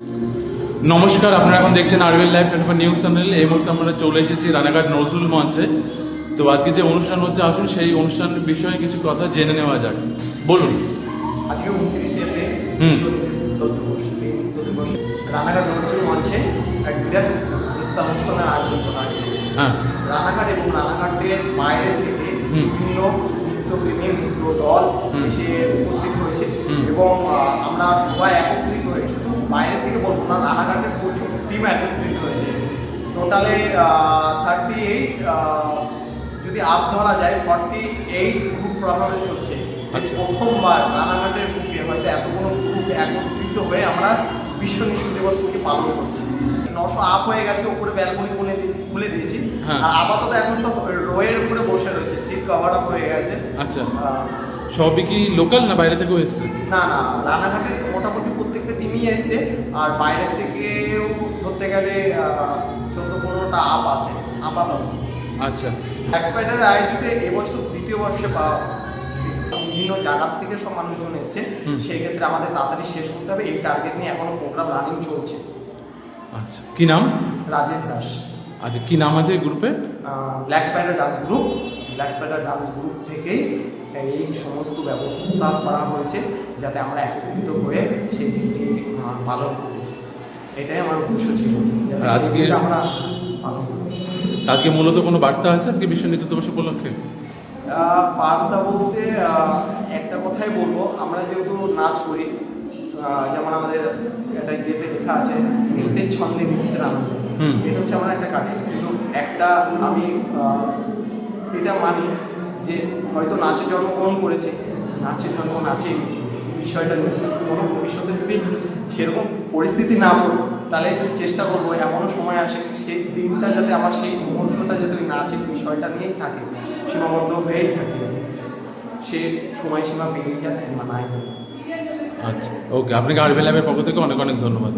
নমস্কার, আপনারা এখন দেখছেন আরবিএল লাইভ 24 নিউজ চ্যানেল। এই মুহূর্তে আমরা চলে এসেছি রানাঘাট নজরুল মঞ্চে। তো আজকে যে অনুষ্ঠান হচ্ছে, আসুন সেই অনুষ্ঠানের বিষয়ে কিছু কথা জেনে নেওয়া যাক। বলুন। আজকে 29 এপ্রিল রানাঘাট নজরুল মঞ্চে এক বিরাট নৃত্যানুষ্ঠানের আয়োজন করা হয়েছে। হ্যাঁ, রানাঘাট এবং রানাঘাটের বাইরে থেকে বিভিন্ন নৃত্যপ্রেমী নৃত্য দল এসে উপস্থিত হয়েছে এবং আমরা সবাই একত্রিত হয়ে, শুধু বাইরের থেকে বলবো না, রানাঘাটের প্রচুর টিম একত্রিত হয়েছে। টোটালে 38, যদি আপ ধরা যায় 48 গ্রুপ পারফরমেন্স হচ্ছে। প্রথমবার রানাঘাটের গ্রুপে হয়তো এতগুলো গ্রুপ একত্রিত হয়ে আমরা বিশ্ব নৃত্য দিবসকে পালন করছি। 900 আপ হয়ে গেছে, উপরে ব্যালকনি খুলে দিয়েছি। আর আপাতত এখন সব রোয়ের উপরে বসে রয়েছে, সিট কভার আপ হয়ে গেছে। আচ্ছা, সবই কি লোকাল না বাইরে থেকেও এসছে? না, রানাঘাটের মোটামুটি প্রত্যেকটা টিমই এসছে। আর বাইরের থেকেও ধরতে গেলে 14-15টা আপ আছে আপাতত। আচ্ছা, এক্সপাইডার আয়োজিত এবছর দ্বিতীয় বর্ষে বিভিন্ন জায়গার থেকে সব মানুষজন এসছে। সেই ক্ষেত্রে আমাদের তাড়াতাড়ি শেষ করতে হবে, এই টার্গেট নিয়ে এখনো প্রোগ্রাম রানিং চলছে। আচ্ছা, কি নাম? রাজেশ দাস। আচ্ছা, কি নাম আছে গ্রুপের? Black spider dance group. Black spider dance group থেকেই এই সমস্ত ব্যবস্থা করা হয়েছে, যাতে আমরা একত্রিত হয়ে সেই দিনটি পালন করি। এটাই আমার উদ্দেশ্য ছিল, যাতে আজকে আমরা পালন করি। আজকে মূলত কোনো বার্তা আছে আজকে বিশ্ব নৃত্য দিবস উপলক্ষে? বার্তা বলতে একটা কথাই বলবো, আমরা যেহেতু নাচ করি, যেমন আমাদের একটা ইয়েতে লেখা আছে নৃত্যের ছন্দে নৃত্যের আনন্দ। এটা হচ্ছে আমার একটা কাটে, কিন্তু একটা আমি এটা মানি যে হয়তো নাচে জন্মগ্রহণ করেছে, নাচে জন্ম নাচেই বিষয়টা নিয়ে কোনো ভবিষ্যতে যদি সেরকম পরিস্থিতি না পড়ুক, তাহলে চেষ্টা করবো এমনও সময় আসে সেই দিনটা যাতে আমার সেই মুহূর্তটা যাতে ওই নাচের বিষয়টা নিয়েই থাকে, সীমাবদ্ধ হয়েই থাকে, সে সময়সীমা পেরিয়ে যায় কিংবা নাই। আচ্ছা, ওকে, আপনাকে আরবিএল লাইভের পক্ষ থেকে অনেক অনেক ধন্যবাদ।